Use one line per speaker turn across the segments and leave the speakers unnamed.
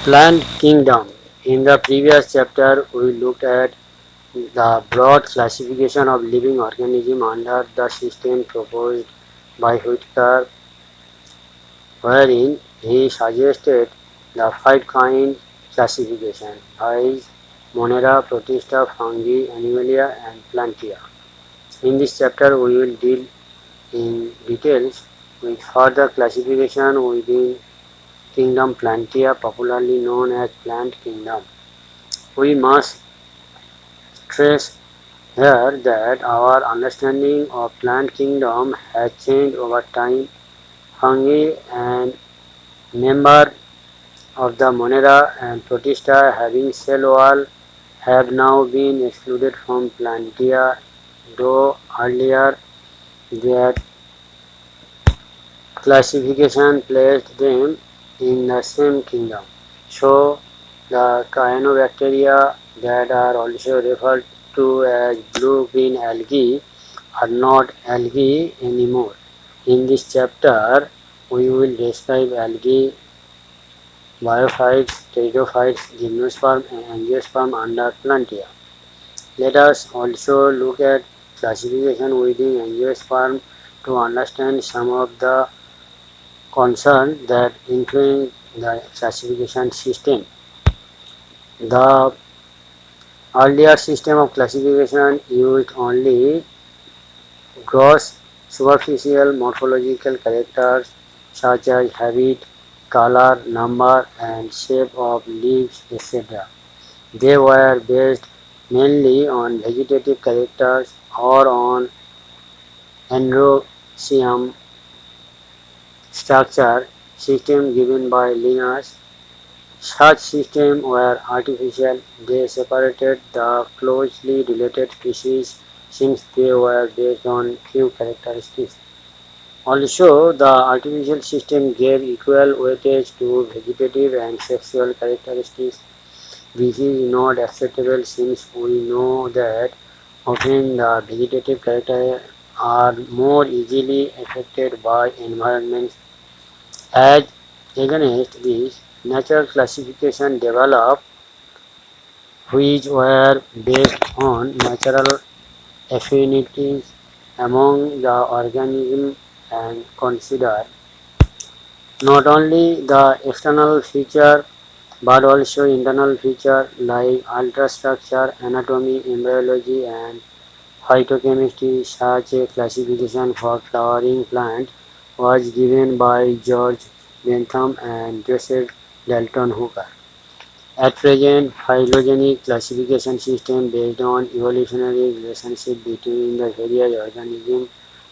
Plant kingdom. In the previous chapter, we looked at the broad classification of living organisms under the system proposed by Whitaker, wherein he suggested the five-kind classification: viz., Monera, Protista, Fungi, Animalia, and Plantae. In this chapter, we will deal in details with further classification within kingdom Plantae, popularly known as plant kingdom. We must stress here that our understanding of plant kingdom has changed over time. Fungi and member of the Monera and Protista having cell wall have now been excluded from Plantae, though earlier their classification placed them in the same kingdom. So the cyanobacteria that are also referred to as blue-green algae are not algae anymore. In this chapter, we will describe algae, biophytes, pteridophytes, gymnosperm and angiosperm under Plantae. Let us also look at classification within angiosperm to understand some of the concerns that influence the classification system. The earlier system of classification used only gross superficial morphological characters such as habit, color, number, and shape of leaves, etc. They were based mainly on vegetative characters or on androecium structure system given by Linnaeus. Such systems were artificial; they separated the closely related species since they were based on few characteristics. Also, the artificial system gave equal weightage to vegetative and sexual characteristics. This is not acceptable since we know that often the vegetative characters are more easily affected by environments. As against this, natural classification developed which were based on natural affinities among the organisms and consider not only the external feature but also internal feature like ultrastructure, anatomy, embryology and phytochemistry. Such a classification for flowering plants was given by George Bentham and Joseph Dalton Hooker. At present, phylogenetic classification system based on evolutionary relationship between the various organisms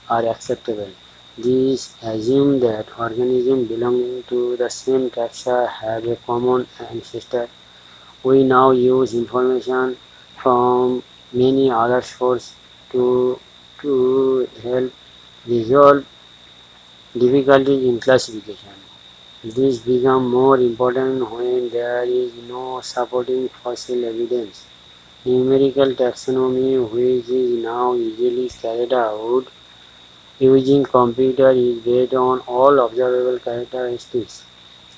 are acceptable. These assume that organisms belonging to the same taxa have a common ancestor. We now use information from many other sources to help resolve difficulties in classification. This becomes more important when there is no supporting fossil evidence. Numerical taxonomy, which is now easily carried out using computer, is based on all observable characteristics.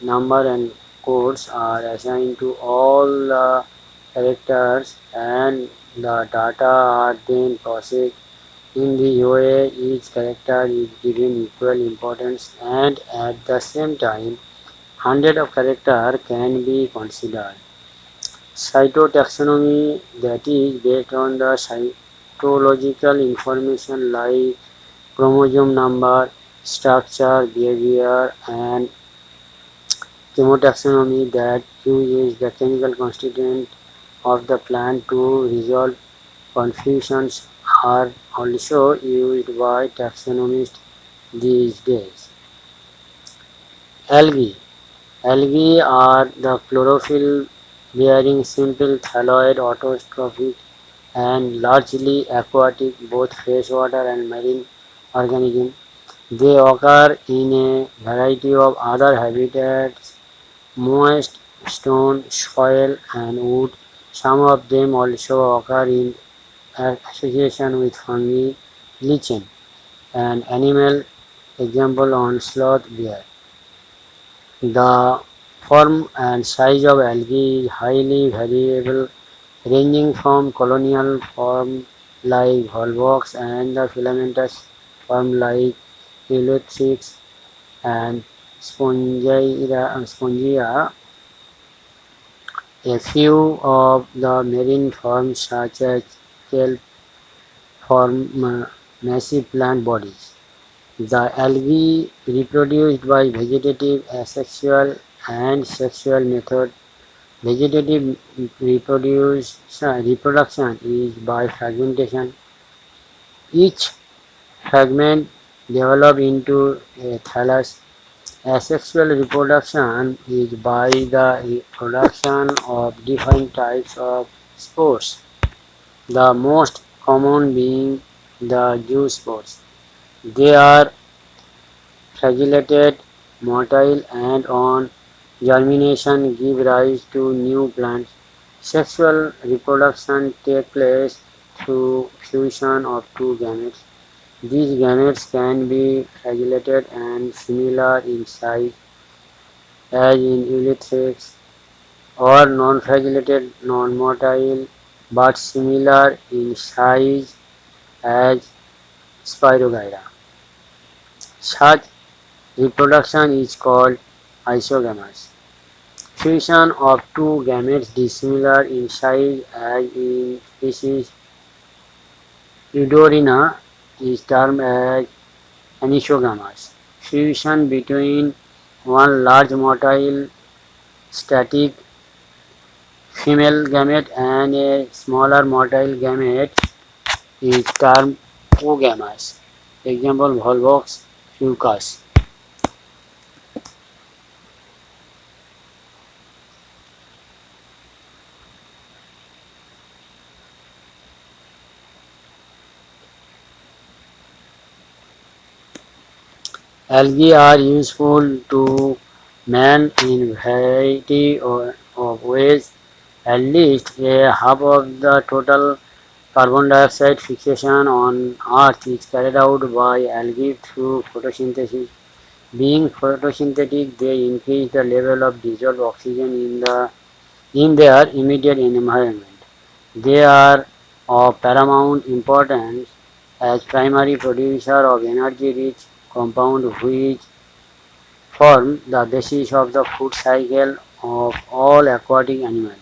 Number and codes are assigned to all the characters and the data are then processed. In this way, each character is given equal importance and at the same time hundred of characters can be considered. Cytotaxonomy, that is based on the cytological information like chromosome number, structure, behavior, and chemotaxonomy that uses the chemical constituent of the plant to resolve confusions are also used by taxonomists these days. Algae. Algae are the chlorophyll-bearing simple thalloid autotrophic and largely aquatic both freshwater and marine organisms. They occur in a variety of other habitats, moist stone, soil and wood. Some of them also occur in association with fungi, lichen, and animal example on sloth bear. The Form and size of algae is highly variable, ranging from colonial form like volvox and the filamentous form like Heliothrius and Spongia. A few of the marine forms such as kelp form massive plant bodies. The algae reproduced by vegetative, asexual and sexual method. Vegetative reproduction is by fragmentation. Each fragment develops into a thallus. Asexual reproduction is by the production of different types of spores, the most common being the zoospores. They are flagellated, motile, and on germination give rise to new plants. Sexual reproduction takes place through fusion of two gametes. These gametes can be flagellated and similar in size as in Ulysses, or non-flagellated, non-motile, but similar in size as Spirogyra. Such reproduction is called isogamous. Fusion of two gametes dissimilar in size as in species Eudorina is termed as anisogamous. Fusion between one large motile static female gamete and a smaller motile gamete is termed oogamous. Example Volvox fucus. Algae are useful to man in variety of ways. At least a half of the total carbon dioxide fixation on Earth is carried out by algae through photosynthesis. Being photosynthetic, they increase the level of dissolved oxygen in their immediate environment. They are of paramount importance as primary producer of energy-rich compound which form the basis of the food cycle of all aquatic animals.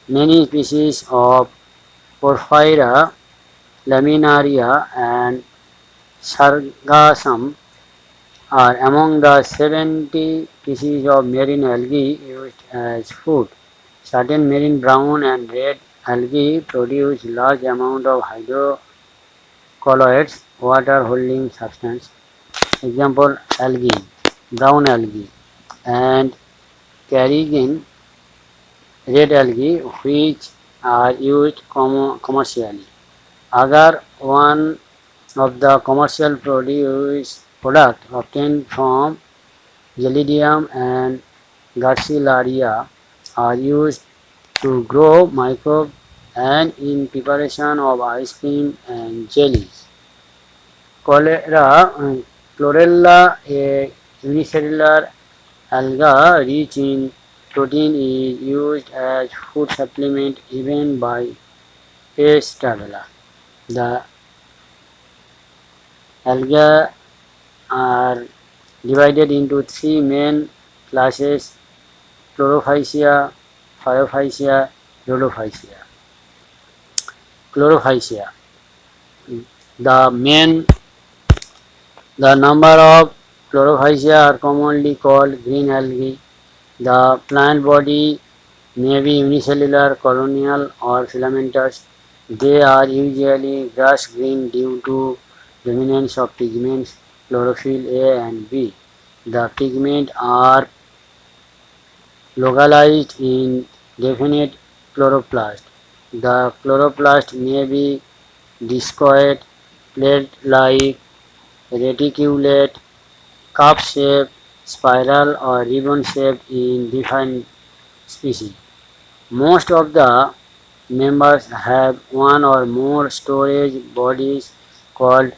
Many species of Porphyra, Laminaria and Sargassum are among the 70 species of marine algae used as food. Certain marine brown and red algae produce large amount of hydrocolloids, water-holding substance. Example algae, brown algae, and carrageen, red algae, which are used commercially. Agar, one of the commercial product obtained from Gelidium and Garcilaria, are used to grow microbes and in preparation of ice cream and jellies. Chlorella, a unicellular alga rich in protein, is used as food supplement even by space travelers. The algae are divided into three main classes: chlorophycia, phaeophycia, rhodophycia. Chlorophycia. The main the number of chlorophycia are commonly called green algae. The plant body may be unicellular, colonial, or filamentous. They are usually grass green due to dominance of pigments chlorophyll A and B. The pigments are localized in definite chloroplast. The chloroplast may be discoid, plate-like, reticulate, cup-shaped, spiral, or ribbon-shaped in different species. Most of the members have one or more storage bodies called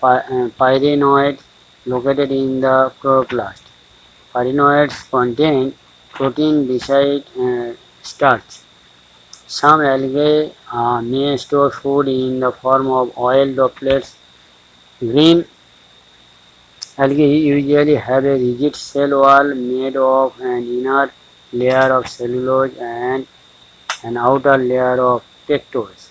pyrenoids located in the chloroplast. Carotenoids contain protein beside starch. Some algae may store food in the form of oil droplets. Green algae usually have a rigid cell wall made of an inner layer of cellulose and an outer layer of pectose.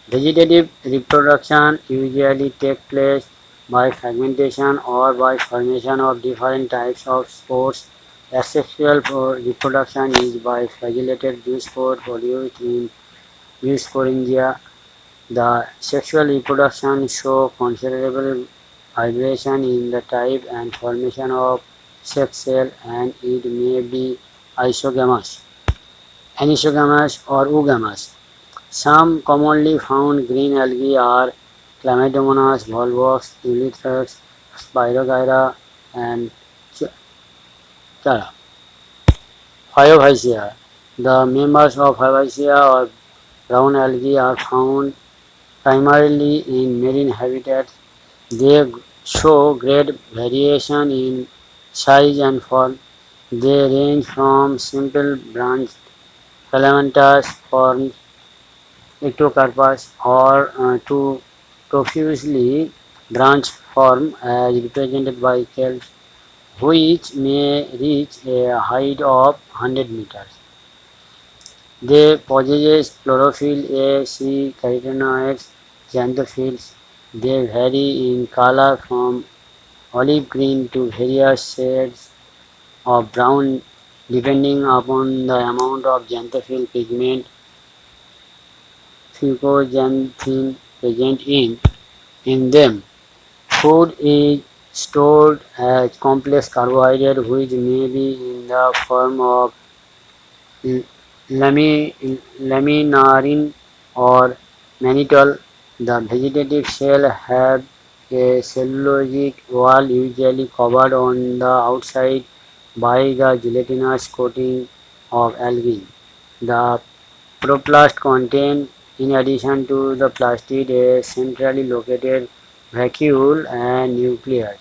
Vegetative reproduction usually takes place by fragmentation or by formation of different types of spores. Asexual reproduction is by flagellated zoospore produced in Eusporangia. The sexual reproduction show considerable variation in the type and formation of sex cell, and it may be isogamous, anisogamous or oogamous. Some commonly found green algae are Chlamydomonas, Volvox, Ulithrax, Spirogyra, and Chara. Phaeophycia. The members of Phaeophycia or brown algae are found primarily in marine habitats. They show great variation in size and form. They range from simple branched filamentous forms ectocarpus or to profusely branched form as represented by kelps, which may reach a height of 100 meters. They possess chlorophyll A, C, carotenoids, xanthophylls. They vary in color from olive green to various shades of brown depending upon the amount of xanthophyll pigment fucoxanthin present in them. Food is stored as complex carbohydrate which may be in the form of laminarin or mannitol. The vegetative cell have a cellulosic wall usually covered on the outside by the gelatinous coating of algae. The proplast contain, in addition to the plastid, a centrally located vacuole and nucleus.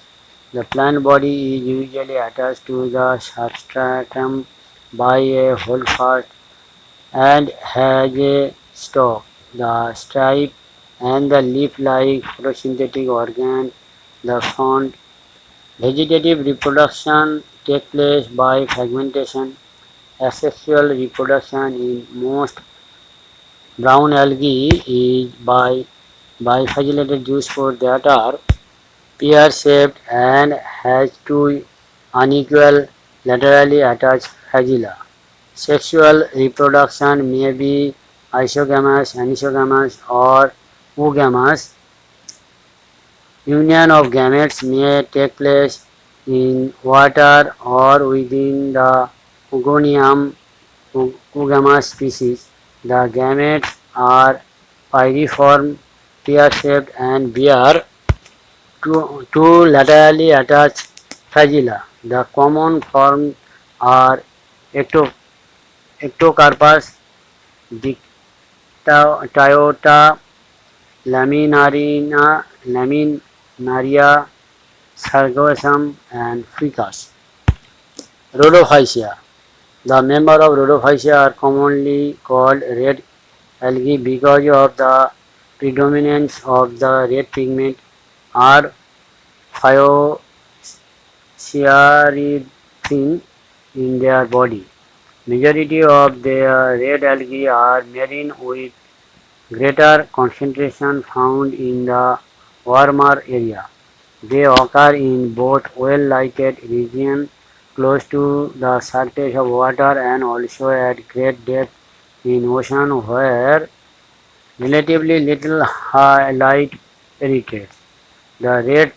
The plant body is usually attached to the substratum by a holdfast and has a stalk, the stripe, and the leaf-like photosynthetic organ, the frond. Vegetative reproduction takes place by fragmentation. Asexual reproduction in most brown algae is by biflagellated zoospores that are pear-shaped and has two unequal laterally attached flagella. Sexual reproduction may be isogamous, anisogamous, or oogamous. Union of gametes may take place in water or within the Oogonium oogamous species. The gametes are pyriform, pear-shaped, and bear two laterally attached flagella. The common forms are ectocarpus, dictyota, laminaria, sargassum, and ficus. Rhodophycia. The members of Rhodophycia are commonly called red algae because of the predominance of the red pigment or phycocyaridin in their body. Majority of their red algae are marine with greater concentration found in the warmer area. They occur in both well-lighted regions close to the surface of water and also at great depth in ocean where relatively little light penetrates. The red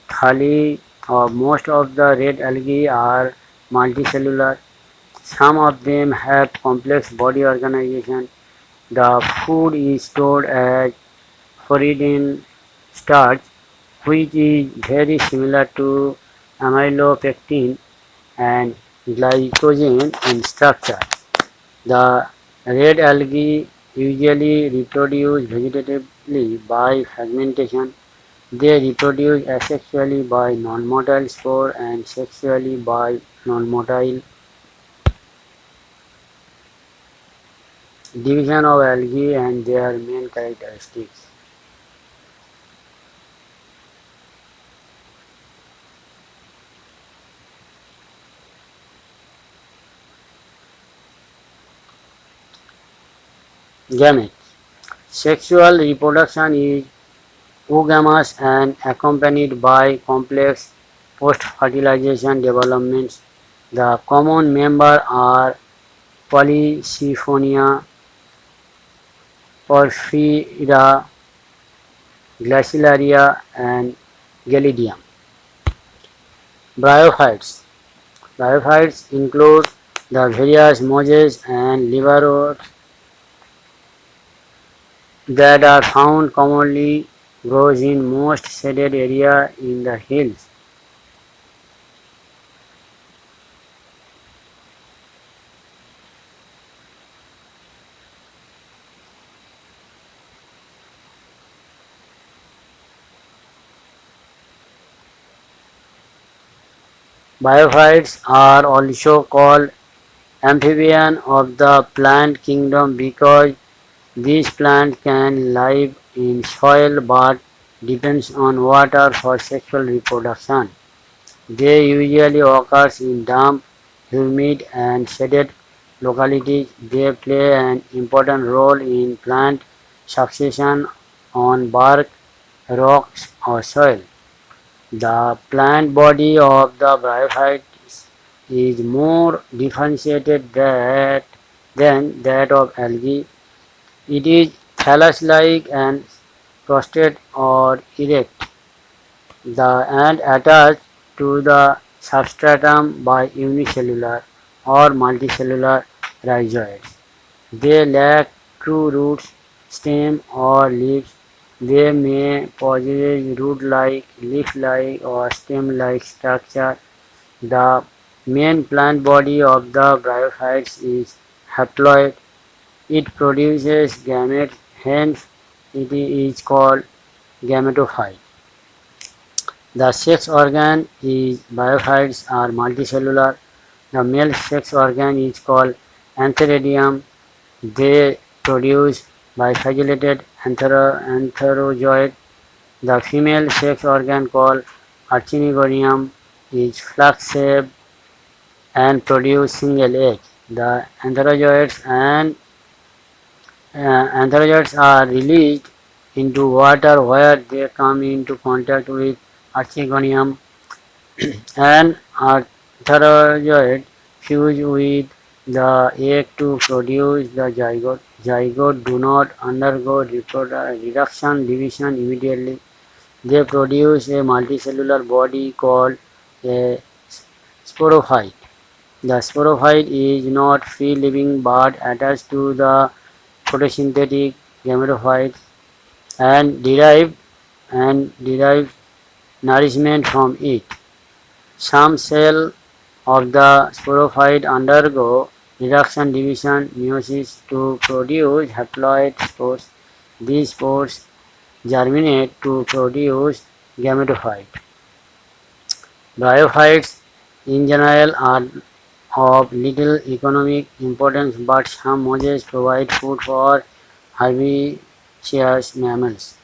thalli of most of the red algae are multicellular. Some of them have complex body organization. The food is stored as foreign starch, which is very similar to amylopectin and glycogen in structure. The red algae usually reproduce vegetatively by fragmentation. They reproduce asexually by non-motile spore and sexually by non-motile. Division of algae and their main characteristics. Gametes. Sexual reproduction is oogamous and accompanied by complex post-fertilization developments. The common members are Polysiphonia, Porphyra, Glaciaria, and Gelidium. Bryophytes. Bryophytes include the various mosses and liverworts that are found commonly grows in most shaded areas in the hills. Biophytes are also called amphibians of the plant kingdom because these plants can live in soil but depends on water for sexual reproduction. They usually occur in damp, humid and shaded localities. They play an important role in plant succession on bark, rocks or soil. The plant body of the bryophytes is more differentiated than that of algae. It is thallus-like and prostrate or erect and attached to the substratum by unicellular or multicellular rhizoids. They lack true roots, stem or leaves. They may possess root-like, leaf-like or stem-like structure. The main plant body of the bryophytes is haploid. It produces gametes, hence it is called gametophyte. The sex organ is biophytes are multicellular. The male sex organ is called antheridium. They produce biflagellated antherozoid. The female sex organ called archenigonium is flax-shaped and produce single egg. The antherozoids are released into water where they come into contact with archegonium. An antherozoid fuse with the egg to produce the zygote. Zygote do not undergo reduction division immediately. They produce a multicellular body called a sporophyte. The sporophyte is not free living but attached to the photosynthetic gametophyte and derive nourishment from it. Some cells of the sporophyte undergo reduction division meiosis to produce haploid spores. These spores germinate to produce gametophyte. Bryophytes in general are of little economic importance, but some mosses provide food for herbivorous mammals,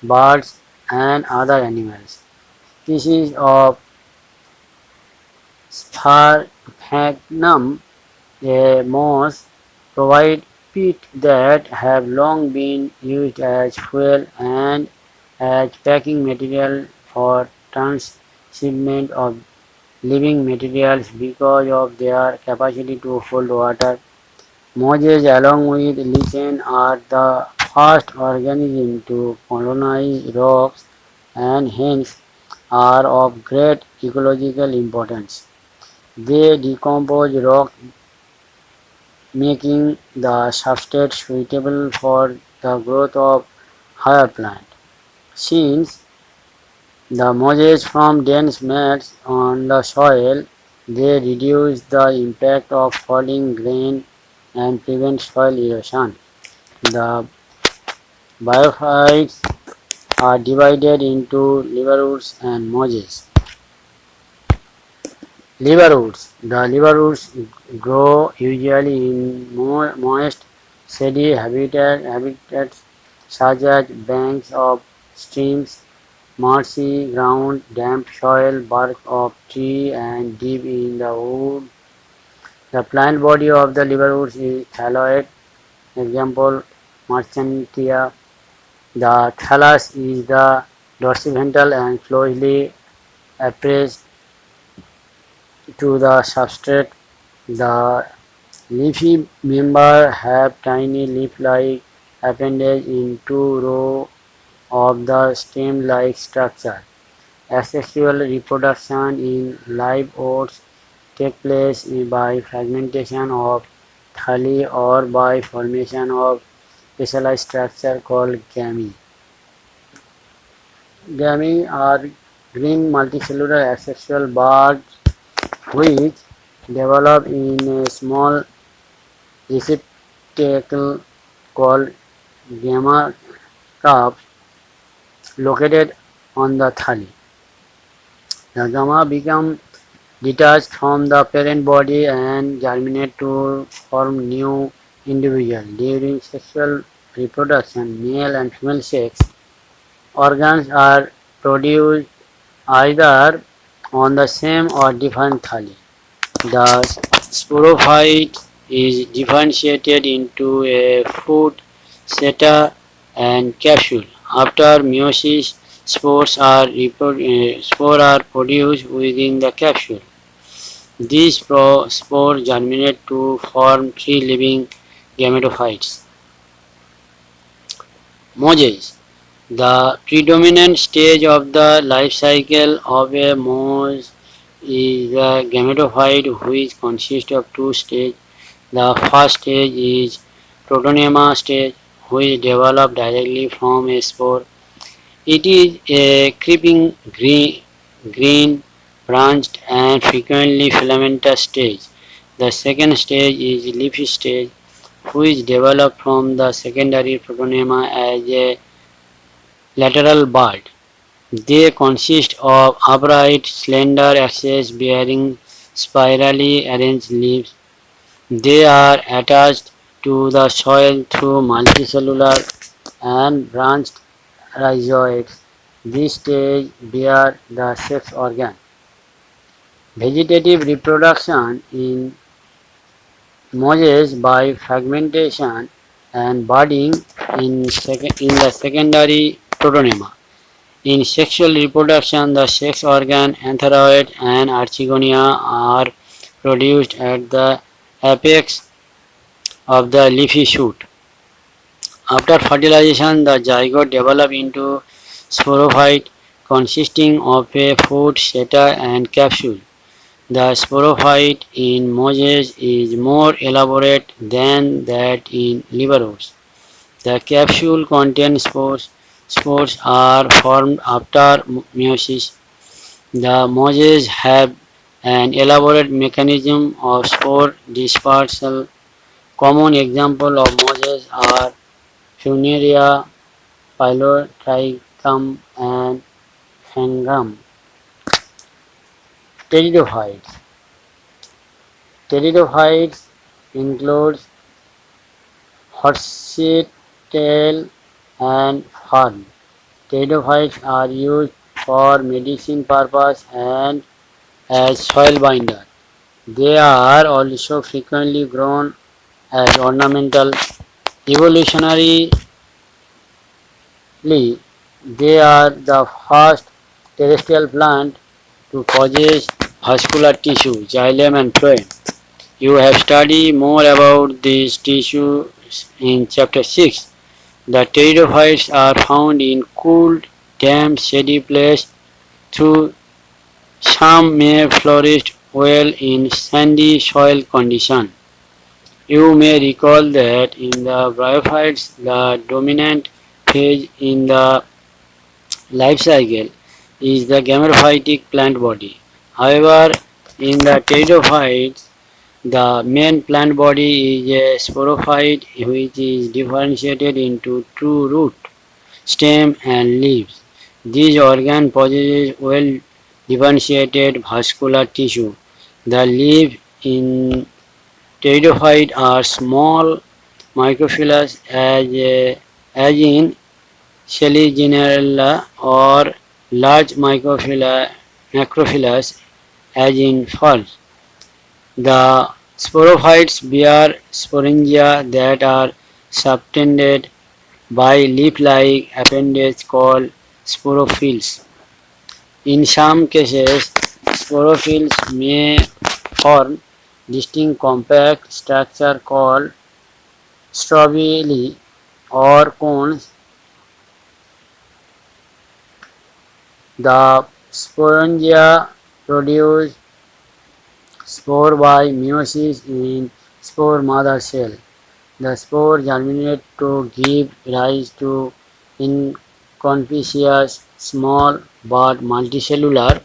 birds, and other animals. Species of Sphagnum, a moss, provide peat that have long been used as fuel and as packing material for transshipment of living materials because of their capacity to hold water. Mosses along with lichen are the first organisms to colonize rocks and hence are of great ecological importance. They decompose rock, making the substrate suitable for the growth of higher plants. Since the mosses form dense mats on the soil, they reduce the impact of falling grain and prevent soil erosion. The biophytes are divided into liverwoods and mojes. Liverwoods. The liverwoods grow usually in moist, shady habitats such as banks of streams, marshy ground, damp soil, bark of tree, and deep in the wood. The plant body of the liverwoods is thalloid. Example: Marchantia. The thallus is the dorsiventral and closely appraised to the substrate. The leafy members have tiny leaf-like appendage in two rows of the stem-like structure. Asexual reproduction in live oats takes place by fragmentation of thalli or by formation of specialized structure called gamete. Gamete are green multicellular asexual buds which develop in a small receptacle called gamma cup located on the thalli. The gamma become detached from the parent body and germinate to form new individual. During sexual reproduction, male and female sex organs are produced either on the same or different thalli. The sporophyte is differentiated into a fruit, seta, and capsule. After meiosis, spores are produced within the capsule. These spores germinate to form three living gametophytes. Mojes. The predominant stage of the life cycle of a mose is the gametophyte, which consists of two stages. The first stage is protonema stage, which develops directly from a spore. It is a creeping green branched and frequently filamentous stage. The second stage is leafy stage, which develops from the secondary protonema as a lateral bud. They consist of upright, slender axes bearing spirally arranged leaves. They are attached to the soil through multicellular and branched rhizoids. This stage bear the sex organ. Vegetative reproduction in moses by fragmentation and budding in the secondary protonema. In sexual reproduction, the sex organ antheroid and archegonia are produced at the apex of the leafy shoot. After fertilization, the zygote develops into sporophyte consisting of a fruit, seta, and capsule. The sporophyte in moses is more elaborate than that in liverwoods. The capsule contains spores. Spores are formed after meiosis. The moses have an elaborate mechanism of spore dispersal. Common examples of moses are Funaria, Pilotrichum, and Hangum. Pteridophytes. Pteridophytes include horsetail and fern. Pteridophytes are used for medicine purpose and as soil binder. They are also frequently grown as ornamental. Evolutionarily, they are the first terrestrial plant to possess vascular tissue, xylem and phloem. You have studied more about these tissues in chapter 6. The pteridophytes are found in cool, damp, shady places, though some may flourish well in sandy soil conditions. You may recall that in the bryophytes, the dominant phase in the life cycle is the gametophytic plant body. However, in the pteridophytes, the main plant body is a sporophyte which is differentiated into two root stem and leaves. These organ possess well differentiated vascular tissue. The leaves in pteridophyte are small microphyllus as in Selaginella or large macrophyllus as in ferns. The sporophytes bear sporangia that are subtended by leaf-like appendage called sporophylls. In some cases, sporophylls may form distinct compact structure called strobili or cones. The sporangia produce spore by meiosis in spore mother cell. The spore germinate to give rise to inconspicuous small but multicellular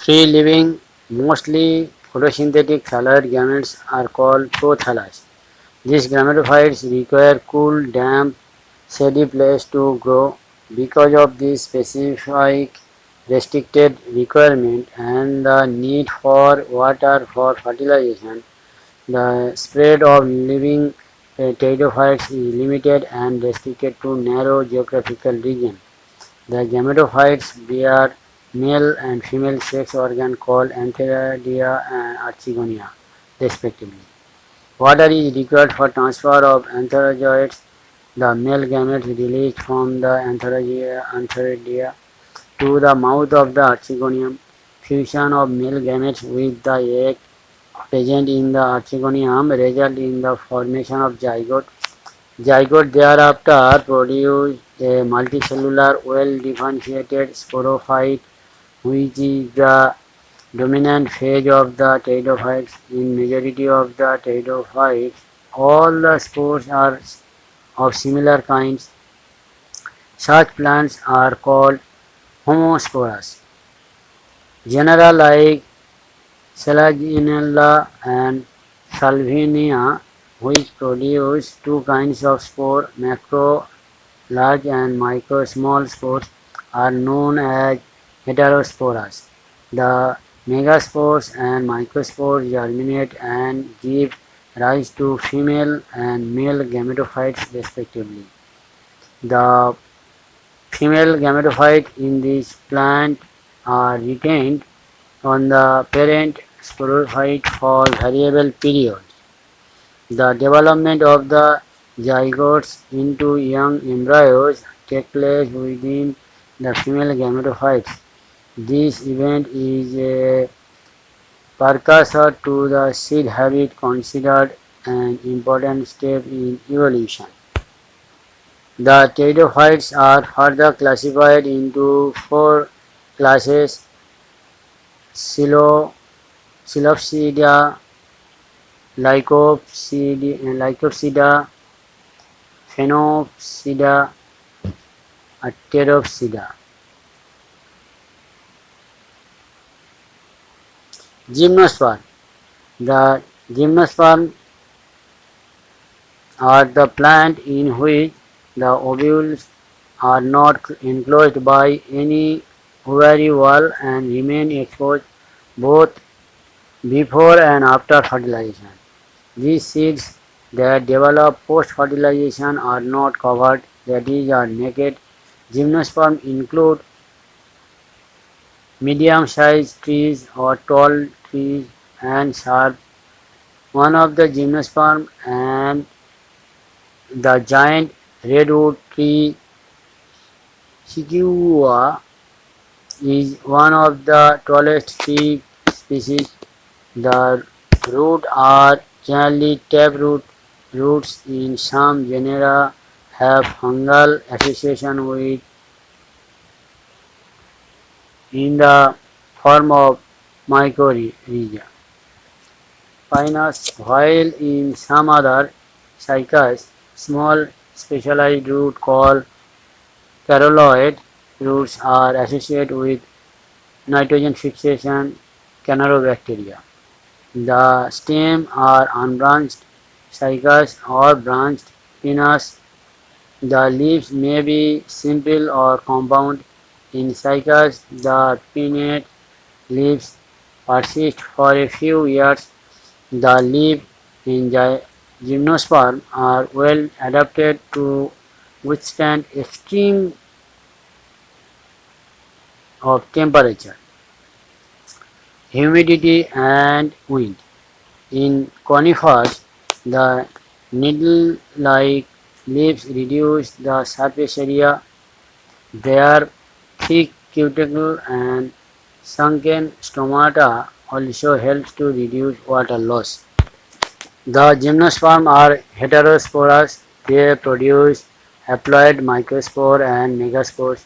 free-living, mostly photosynthetic thalloid gametes are called prothallus. These gametophytes require cool, damp, shady place to grow. Because of this specific restricted requirement and the need for water for fertilization, the spread of living pteridophytes is limited and restricted to narrow geographical region. The gametophytes bear male and female sex organ called antheridia and archegonia, respectively. Water is required for transfer of antherozoids. The male gametes released from the antheridia to the mouth of the archegonium. Fusion of male gametes with the egg present in the archegonium result in the formation of zygote. Zygote thereafter produce a multicellular, well-differentiated sporophyte, which is the dominant phase of the pteridophytes. In majority of the pteridophytes, all the spores are of similar kinds. Such plants are called homosporous. Genera like Selaginella and Salvinia, which produce two kinds of spore, macro large and micro small spores, are known as heterosporas. The megaspores and microspores germinate and give rise to female and male gametophytes respectively. The female gametophytes in this plant are retained on the parent sporophyte for variable periods. The development of the zygotes into young embryos takes place within the female gametophytes. This event is a precursor to the seed habit, considered an important step in evolution. The pteridophytes are further classified into four classes: Silopsida, Lycopsida, Phenopsida, Pteropsida. Gymnosperm. The gymnosperm are the plant in which the ovules are not enclosed by any ovary wall and remain exposed both before and after fertilization. These seeds that develop post-fertilization are not covered, that is, are naked. Gymnosperm include medium-sized trees or tall trees and shrubs. One of the gymnosperm and the giant redwood tree Sequoia is one of the tallest tree species. The roots are generally taproot. Roots in some genera have fungal association with in the form of mycorrhiza. Pinus, while in some other cycas, small specialized root called caroloid roots are associated with nitrogen fixation Canarobacteria. The stem are unbranched cycas or branched pinnas. The leaves may be simple or compound. In cycas, the pinnate leaves persist for a few years. The leaves in gymnosperm are well adapted to withstand extreme of temperature, humidity and wind. In conifers, the needle-like leaves reduce the surface area. Their thick cuticle and sunken stomata also helps to reduce water loss. The gymnosperm are heterosporous. They produce haploid microspore and megaspores.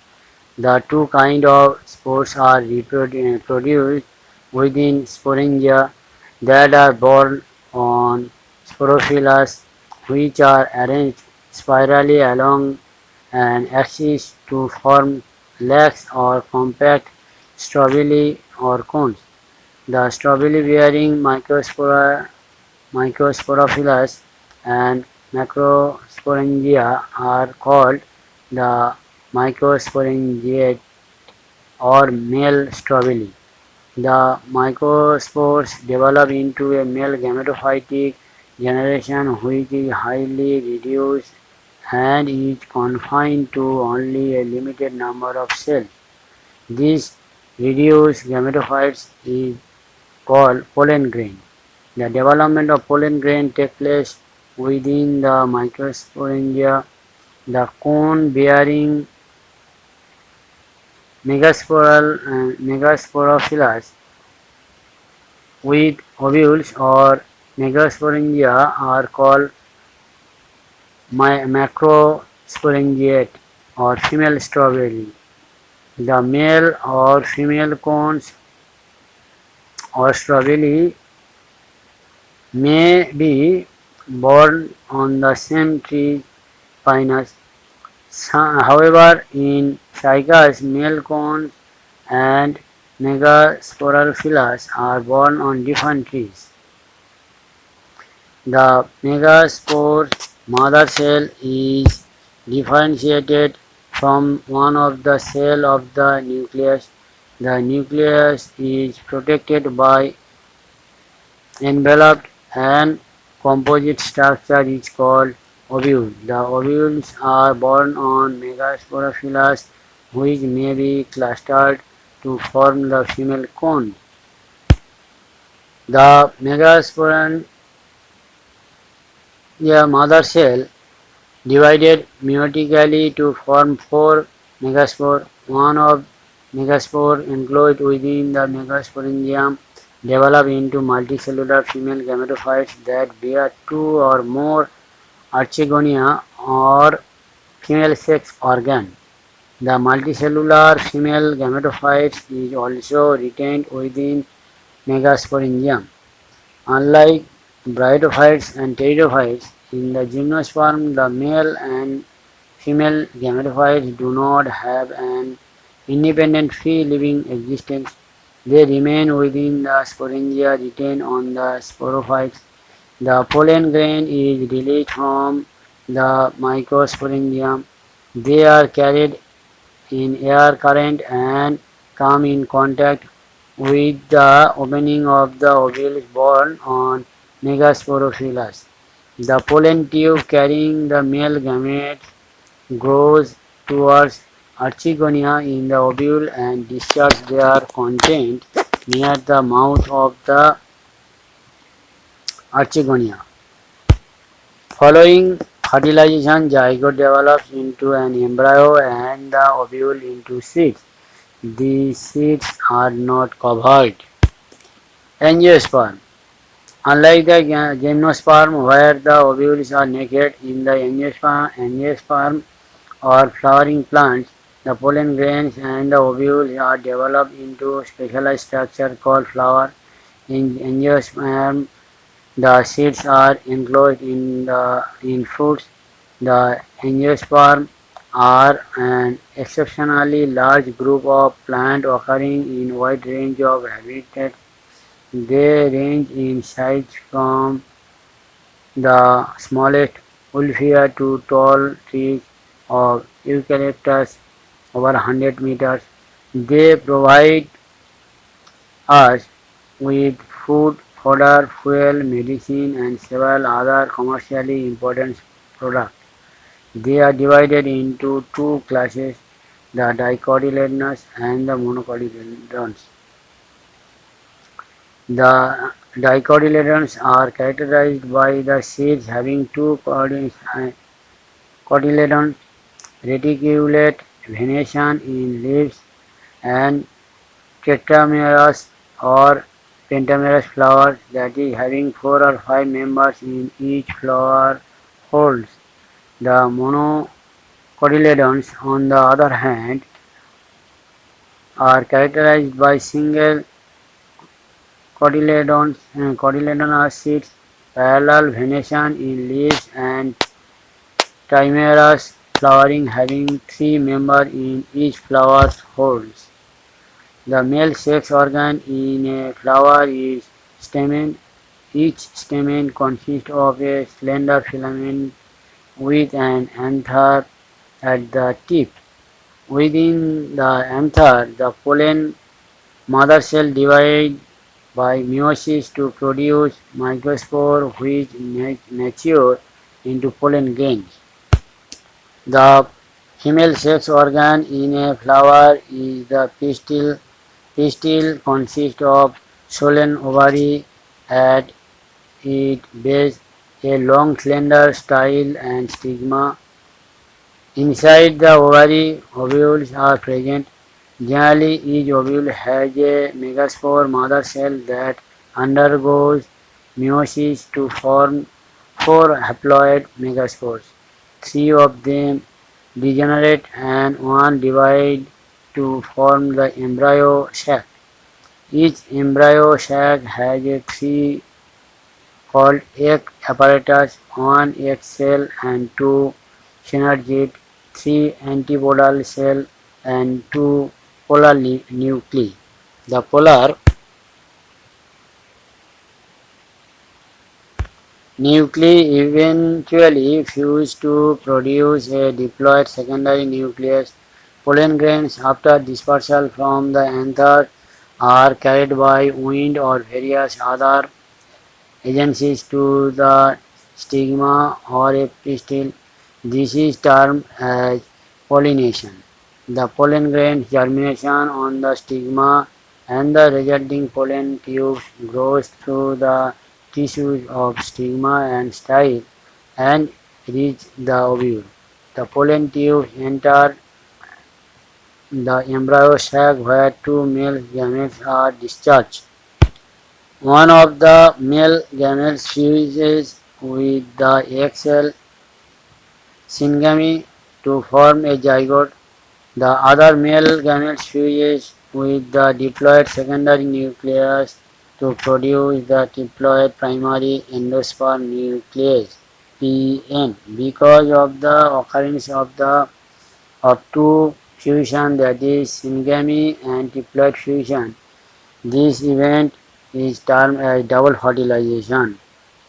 The two kinds of spores are produced within sporangia that are borne on sporophyllas, which are arranged spirally along an axis to form lax or compact strobili or cones. The strobili-bearing microsporophyllas and macrosporangia are called the microsporangiate or male strobili. The microspores develop into a male gametophytic generation which is highly reduced and is confined to only a limited number of cells. This reduced gametophytes is called pollen grain. The development of pollen grain takes place within the microsporangia. The cone-bearing megasporophyllas with ovules or megasporangia are called macrosporangiate or female strawberry. The male or female cones or strawberry may be born on the same tree Pinus. However, in cycas, male cones and megasporophyllus are born on different trees. The megaspore mother cell is differentiated from one of the cell of the nucleus. The nucleus is protected by enveloped and composite structure is called ovule. The ovules are born on megasporophyllas which may be clustered to form the female cone. The megasporangia mother cell divided meiotically to form four megaspore. One of megaspore enclosed within the megasporangium develop into multicellular female gametophytes that bear two or more archegonia or female sex organ. The multicellular female gametophytes is also retained within megasporangium. Unlike bryophytes and pteridophytes, in the gymnosperm the male and female gametophytes do not have an independent free-living existence. They remain within the sporangia retained on the sporophytes. The pollen grain is released from the microsporangium. They are carried in air current and come in contact with the opening of the ovules borne on megasporophyllas. The pollen tube carrying the male gametes grows towards archegonia in the ovule and discharges their content near the mouth of the archegonia. Following fertilization, zygote develops into an embryo and the ovule into seeds. These seeds are not covered. Angiosperm. Unlike the gymnosperm where the ovules are naked, in the angiosperm or flowering plants, the pollen grains and the ovules are developed into specialized structure called flower. In angiosperm, the seeds are enclosed in fruits. The angiosperm are an exceptionally large group of plants occurring in a wide range of habitats. They range in size from the smallest Wolfia to tall trees of eucalyptus over 100 meters. They provide us with food, fodder, fuel, medicine, and several other commercially important products. They are divided into two classes, the dicotyledonous and the monocotyledons. The dicotyledons are characterized by the seeds having two cotyledons, reticulate venation in leaves, and tetramerous or pentamerous flowers, that is, having 4 or 5 members in each flower holds. The monocotyledons, on the other hand, are characterized by single cotyledonous seeds, parallel venation in leaves, and trimerous flowering having 3 members in each flower holds. The male sex organ in a flower is stamen. Each stamen consists of a slender filament with an anther at the tip. Within the anther, the pollen mother cell divides by meiosis to produce microspore which mature into pollen grains. The female sex organ in a flower is the pistil. Pistil consists of swollen ovary at its base, a long slender style and stigma. Inside the ovary, ovules are present. Generally, each ovule has a megaspore mother cell that undergoes meiosis to form 4 haploid megaspores. 3 of them degenerate and one divide to form the embryo sac. Each embryo sac has a 3 called egg apparatus, 1 egg cell and 2 synergid, 3 antipodal cell and 2 polar nuclei. The polar nuclei eventually fuse to produce a diploid secondary nucleus. Pollen grains, after dispersal from the anther, are carried by wind or various other agencies to the stigma or a pistil. This is termed as pollination. The pollen grains germination on the stigma and the resulting pollen tube grows through the tissues of stigma and style and reach the ovule. The pollen tubes enter the embryo sac where 2 male gametes are discharged. One of the male gametes fuses with the egg cell syngamy to form a zygote. The other male gamete fuses with the diploid secondary nucleus to produce the diploid primary endosperm nucleus (PN). Because of the occurrence of two fusion, that is syngamy and diploid fusion, this event is termed as double fertilization.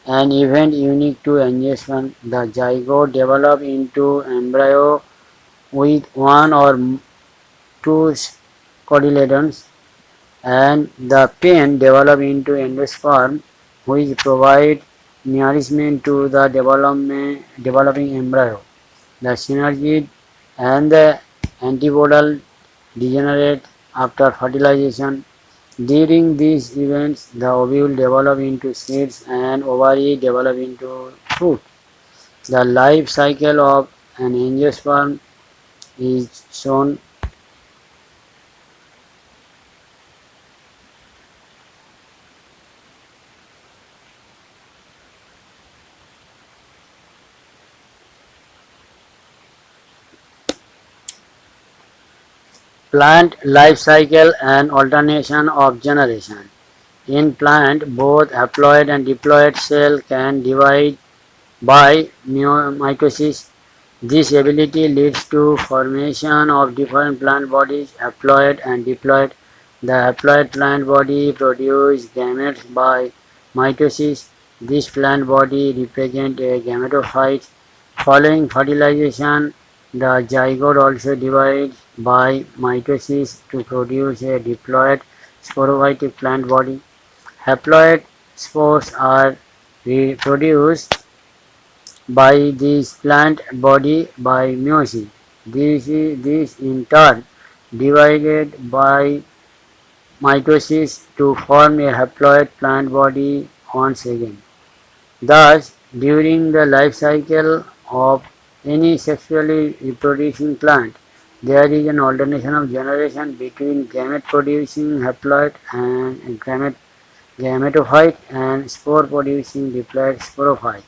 An event unique to angiosperm. The zygote develops into embryo with 1 or 2 cotyledons, and the pen develop into endosperm which provide nourishment to the developing embryo. The synergid and the antipodal degenerate after fertilization. During these events, the ovule develop into seeds and ovary develop into fruit. The life cycle of an angiosperm is shown. Plant life cycle and alternation of generation. In plant, both haploid and diploid cell can divide by mitosis. This ability leads to formation of different plant bodies, haploid and diploid. The haploid plant body produces gametes by mitosis. This plant body represents a gametophyte. Following fertilization, the zygote also divides by mitosis to produce a diploid sporophytic plant body. Haploid spores are reproduced by this plant body by meiosis. This in turn divided by mitosis to form a haploid plant body once again. Thus, during the life cycle of any sexually reproducing plant, there is an alternation of generation between gamete-producing haploid and gametophyte and spore-producing diploid sporophyte.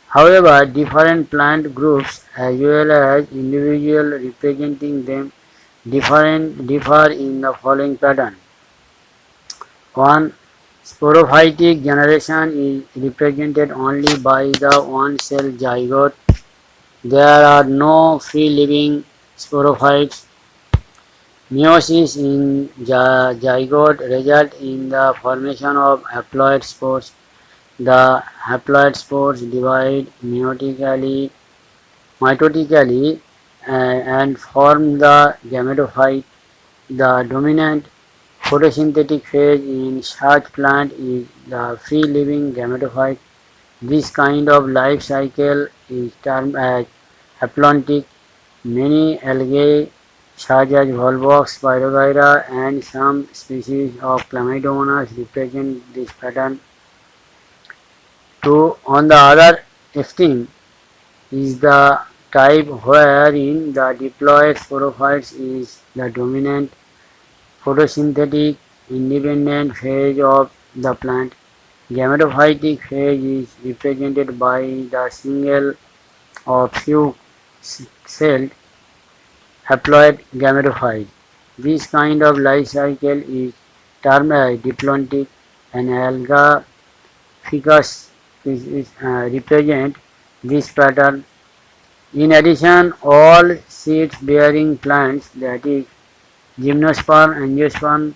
However, different plant groups as well as individuals representing them differ in the following pattern. 1. Sporophytic generation is represented only by the one-cell zygote. There are no free-living sporophytes. Meiosis in zygote results in the formation of haploid spores. The haploid spores divide mitotically and form the gametophyte. The dominant photosynthetic phase in such plant is the free-living gametophyte. This kind of life cycle is termed as haplontic. Many algae such as Volvox, Spirogyra and some species of Chlamydomonas represent this pattern. On the other extreme is the type wherein the diploid sporophytes is the dominant photosynthetic independent phase of the plant. Gametophytic phase is represented by the single or few celled haploid gametophyte. This kind of life cycle is termed as diplontic. An alga ficus represent this pattern. In addition, all seed-bearing plants, that is, gymnosperm and angiosperm,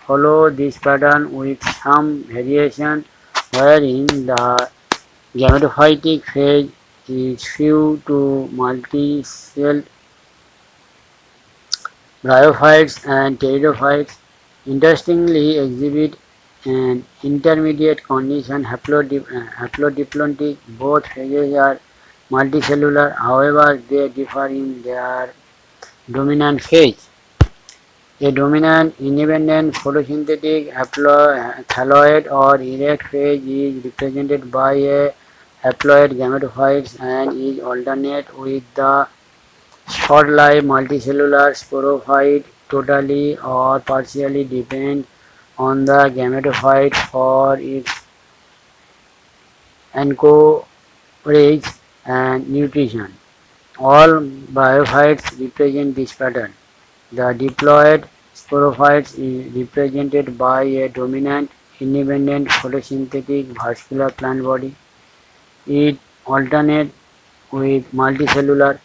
follow this pattern with some variation wherein the gametophytic phase is few to multi-celled bryophytes and pteridophytes. Interestingly, exhibit an intermediate condition haplodiplontic. Both phases are multicellular, however they differ in their dominant phase. A dominant independent photosynthetic haploid or erect phase is represented by a haploid gametophytes and is alternate with the short-lived multicellular sporophyte. Totally or partially depend on the gametophyte for its anchorage and nutrition. All biophytes represent this pattern. The diploid sporophytes is represented by a dominant independent photosynthetic vascular plant body. It alternates with multicellular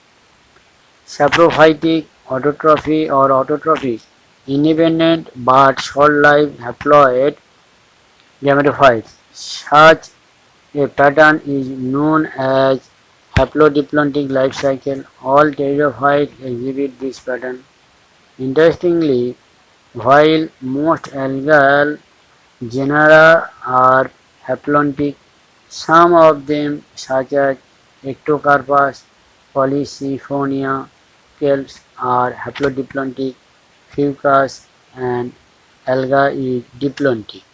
saprophytic autotrophy or autotrophic independent but short-lived haploid gametophytes. Such a pattern is known as haplodiplontic life cycle. All pteridophytes exhibit this pattern. Interestingly, while most algal genera are haplontic, some of them, such as Ectocarpus, Polysiphonia, kelps, are haplodiplontic. Fucus and alga is diplontic.